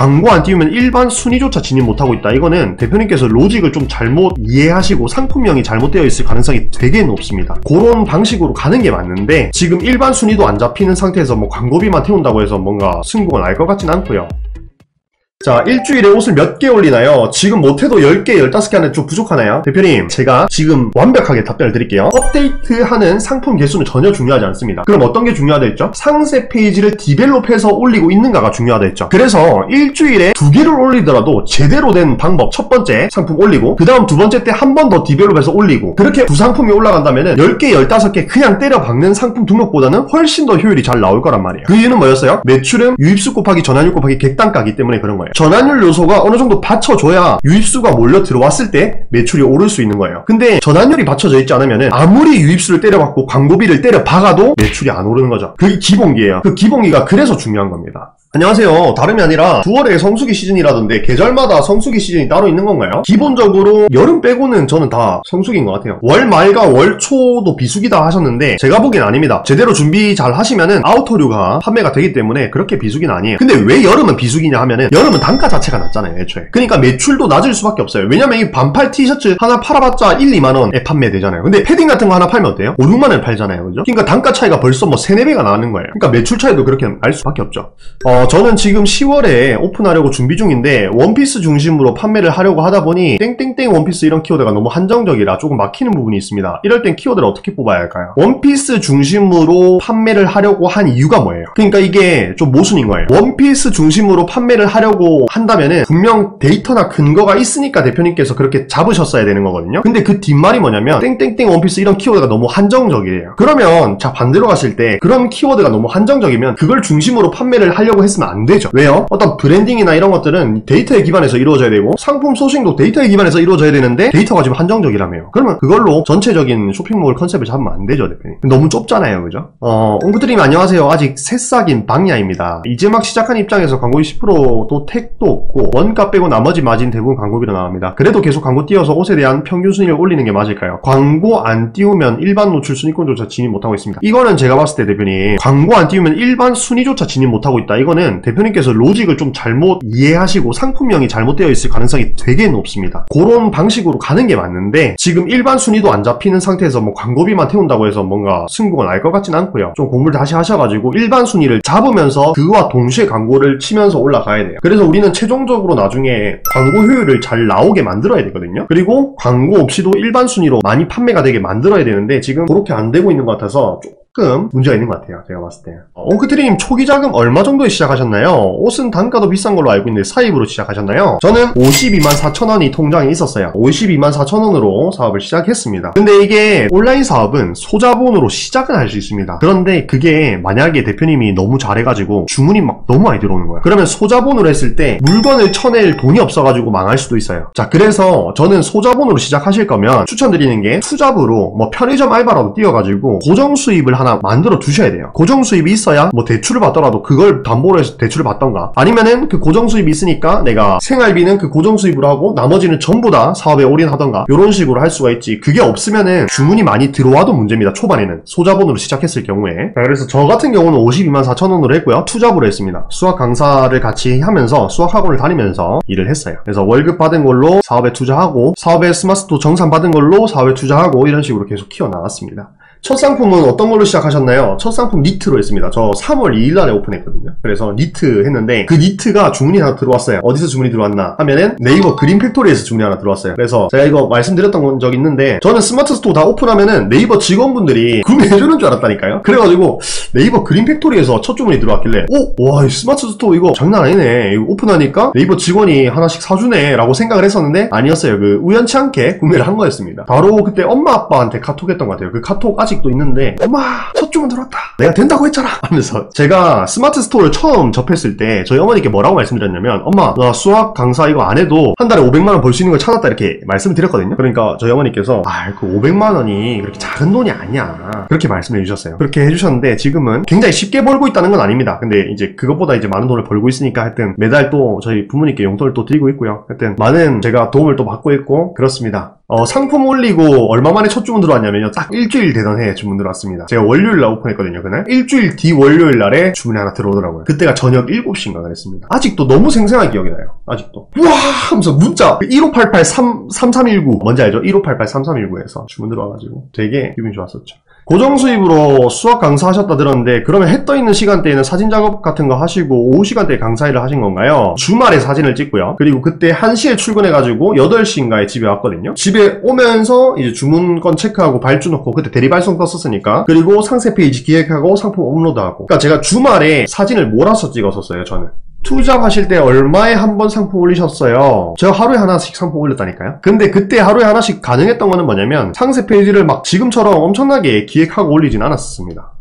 광고 안 띄우면 일반 순위조차 진입 못하고 있다. 이거는 대표님께서 로직을 좀 잘못 이해하시고 상품명이 잘못되어 있을 가능성이 되게 높습니다. 그런 방식으로 가는 게 맞는데 지금 일반 순위도 안 잡히는 상태에서 뭐 광고비만 태운다고 해서 뭔가 승부가 날 것 같진 않고요. 자, 일주일에 옷을 몇 개 올리나요? 지금 못해도 10개, 15개 안에 좀 부족하나요? 대표님, 제가 지금 완벽하게 답변을 드릴게요. 업데이트하는 상품 개수는 전혀 중요하지 않습니다. 그럼 어떤 게 중요하다 했죠? 상세 페이지를 디벨롭해서 올리고 있는가가 중요하다 했죠. 그래서 일주일에 2개를 올리더라도 제대로 된 방법, 첫 번째 상품 올리고 그 다음 두 번째 때 한 번 더 디벨롭해서 올리고 그렇게 두 상품이 올라간다면은 10개, 15개 그냥 때려 박는 상품 등록보다는 훨씬 더 효율이 잘 나올 거란 말이에요. 그 이유는 뭐였어요? 매출은 유입수 곱하기 전환율 곱하기 객단가이기 때문에 그런 거예요. 전환율 요소가 어느 정도 받쳐줘야 유입수가 몰려 들어왔을 때 매출이 오를 수 있는 거예요. 근데 전환율이 받쳐져 있지 않으면 아무리 유입수를 때려박고 광고비를 때려 박아도 매출이 안 오르는 거죠. 그게 기본기예요. 그 기본기가 그래서 중요한 겁니다. 안녕하세요. 다름이 아니라 9월에 성수기 시즌이라던데 계절마다 성수기 시즌이 따로 있는 건가요? 기본적으로 여름 빼고는 저는 다 성수기인 것 같아요. 월 말과 월 초도 비수기다 하셨는데 제가 보기엔 아닙니다. 제대로 준비 잘 하시면은 아우터류가 판매가 되기 때문에 그렇게 비수기는 아니에요. 근데 왜 여름은 비수기냐 하면은 여름은 단가 자체가 낮잖아요, 애초에. 그러니까 매출도 낮을 수밖에 없어요. 왜냐면 이 반팔 티셔츠 하나 팔아봤자 1, 2만원에 판매되잖아요. 근데 패딩 같은 거 하나 팔면 어때요? 5, 6만원에 팔잖아요. 그죠? 그러니까 단가 차이가 벌써 뭐 3, 4배가 나는 거예요. 그러니까 매출 차이도 그렇게 날 수밖에 없죠. 저는 지금 10월에 오픈하려고 준비 중인데 원피스 중심으로 판매를 하려고 하다 보니 땡땡땡 원피스 이런 키워드가 너무 한정적이라 조금 막히는 부분이 있습니다. 이럴 땐 키워드를 어떻게 뽑아야 할까요? 원피스 중심으로 판매를 하려고 한 이유가 뭐예요? 그러니까 이게 좀 모순인 거예요. 원피스 중심으로 판매를 하려고 한다면은 분명 데이터나 근거가 있으니까 대표님께서 그렇게 잡으셨어야 되는 거거든요. 근데 그 뒷말이 뭐냐면 땡땡땡 원피스 이런 키워드가 너무 한정적이에요. 그러면 자 반대로 갔을 때 그런 키워드가 너무 한정적이면 그걸 중심으로 판매를 하려고 했으면 안 되죠. 왜요? 어떤 브랜딩이나 이런 것들은 데이터에 기반해서 이루어져야 되고 상품 소싱도 데이터에 기반해서 이루어져야 되는데 데이터가 지금 한정적이라며요. 그러면 그걸로 전체적인 쇼핑몰 컨셉을 잡으면 안 되죠, 대표님. 너무 좁잖아요, 그죠? 옹구트님 안녕하세요. 아직 새싹인 방야입니다. 이제 막 시작한 입장에서 광고비 10%도 택도 없고 원가 빼고 나머지 마진 대부분 광고비로 나옵니다. 그래도 계속 광고 띄워서 옷에 대한 평균 순위를 올리는 게 맞을까요? 광고 안 띄우면 일반 노출 순위권조차 진입 못하고 있습니다. 이거는 제가 봤을 때 대표님 광고 안 띄우면 일반 순위조차 진입 못하고 있다. 이거는 대표님께서 로직을 좀 잘못 이해하시고 상품명이 잘못되어 있을 가능성이 되게 높습니다. 그런 방식으로 가는 게 맞는데 지금 일반 순위도 안 잡히는 상태에서 뭐 광고비만 태운다고 해서 뭔가 승부가 날 것 같진 않고요. 좀 공부를 다시 하셔가지고 일반 순위를 잡으면서 그와 동시에 광고를 치면서 올라가야 돼요. 그래서 우리는 최종적으로 나중에 광고 효율을 잘 나오게 만들어야 되거든요. 그리고 광고 없이도 일반 순위로 많이 판매가 되게 만들어야 되는데 지금 그렇게 안 되고 있는 것 같아서 조금 문제가 있는 것 같아요. 제가 봤을 때. 옹크트님 초기 자금 얼마 정도에 시작하셨나요? 옷은 단가도 비싼 걸로 알고 있는데 사입으로 시작하셨나요? 저는 524,000원이 통장에 있었어요. 524,000원으로 사업을 시작했습니다. 근데 이게 온라인 사업은 소자본으로 시작은 할 수 있습니다. 그런데 그게 만약에 대표님이 너무 잘해가지고 주문이 막 너무 많이 들어오는 거예요. 그러면 소자본으로 했을 때 물건을 쳐낼 돈이 없어가지고 망할 수도 있어요. 자, 그래서 저는 소자본으로 시작하실 거면 추천드리는 게 투잡으로 뭐 편의점 알바라도 뛰어가지고 고정 수입을 하나 만들어 두셔야 돼요. 고정 수입이 있어야 뭐 대출을 받더라도 그걸 담보로 해서 대출을 받던가 아니면은 그 고정 수입이 있으니까 내가 생활비는 그 고정 수입으로 하고 나머지는 전부 다 사업에 올인하던가 이런 식으로 할 수가 있지. 그게 없으면은 주문이 많이 들어와도 문제입니다. 초반에는 소자본으로 시작했을 경우에. 자, 그래서 저 같은 경우는 524,000원으로 했고요. 투잡으로 했습니다. 수학 강사를 같이 하면서 수학학원을 다니면서 일을 했어요. 그래서 월급 받은 걸로 사업에 투자하고 사업에 스마트스토어 정산 받은 걸로 사업에 투자하고 이런 식으로 계속 키워나갔습니다. 첫 상품은 어떤 걸로 시작하셨나요? 첫 상품 니트로 했습니다. 저 3월 2일날에 오픈했거든요. 그래서 니트 했는데 그 니트가 주문이 하나 들어왔어요. 어디서 주문이 들어왔나 하면은 네이버 그린팩토리에서 주문이 하나 들어왔어요. 그래서 제가 이거 말씀드렸던 적 있는데 저는 스마트 스토어 다 오픈하면은 네이버 직원분들이 구매해주는 줄 알았다니까요. 그래가지고 네이버 그린팩토리에서 첫 주문이 들어왔길래 와, 이 스마트 스토어 이거 장난 아니네. 이거 오픈하니까 네이버 직원이 하나씩 사주네 라고 생각을 했었는데 아니었어요. 그 우연치 않게 구매를 한 거였습니다. 바로 그때 엄마 아빠한테 카톡했던 것 같아요. 그 카톡 아직도 있는데 엄마 첫 주문 들어왔다. 내가 된다고 했잖아 하면서 제가 스마트 스토어를 처음 접했을 때 저희 어머니께 뭐라고 말씀드렸냐면 엄마 나 수학 강사 이거 안 해도 한 달에 500만원 벌 수 있는 걸 찾았다 이렇게 말씀을 드렸거든요. 그러니까 저희 어머니께서 그 500만원이 그렇게 작은 돈이 아니야 그렇게 말씀해 주셨어요. 그렇게 해주셨는데 지금은 굉장히 쉽게 벌고 있다는 건 아닙니다. 근데 이제 그것보다 이제 많은 돈을 벌고 있으니까 하여튼 매달 또 저희 부모님께 용돈을 또 드리고 있고요. 하여튼 많은 제가 도움을 또 받고 있고 그렇습니다. 상품 올리고 얼마 만에 첫 주문 들어왔냐면요. 딱 일주일 되던 해에 주문 들어왔습니다. 제가 월요일날 오픈했거든요, 그날. 일주일 뒤 월요일날에 주문이 하나 들어오더라고요. 그때가 저녁 7시인가 그랬습니다. 아직도 너무 생생하게 기억이 나요. 아직도. 우와! 하면서 문자 1588-3319 뭔지 알죠? 1588-3319에서 주문 들어와가지고 되게 기분이 좋았었죠. 고정 수입으로 수학 강사 하셨다 들었는데 그러면 해 떠 있는 시간대에는 사진 작업 같은 거 하시고 오후 시간대에 강사 일을 하신 건가요? 주말에 사진을 찍고요. 그리고 그때 1시에 출근해가지고 8시인가에 집에 왔거든요. 집에 오면서 이제 주문건 체크하고 발주 넣고 그때 대리발송 떴었으니까 그리고 상세 페이지 기획하고 상품 업로드하고 그러니까 제가 주말에 사진을 몰아서 찍었었어요. 저는. 투잡하실 때 얼마에 한 번 상품 올리셨어요? 제가 하루에 하나씩 상품 올렸다니까요? 근데 그때 하루에 하나씩 가능했던 거는 뭐냐면 상세 페이지를 막 지금처럼 엄청나게 기획하고 올리진 않았습니다.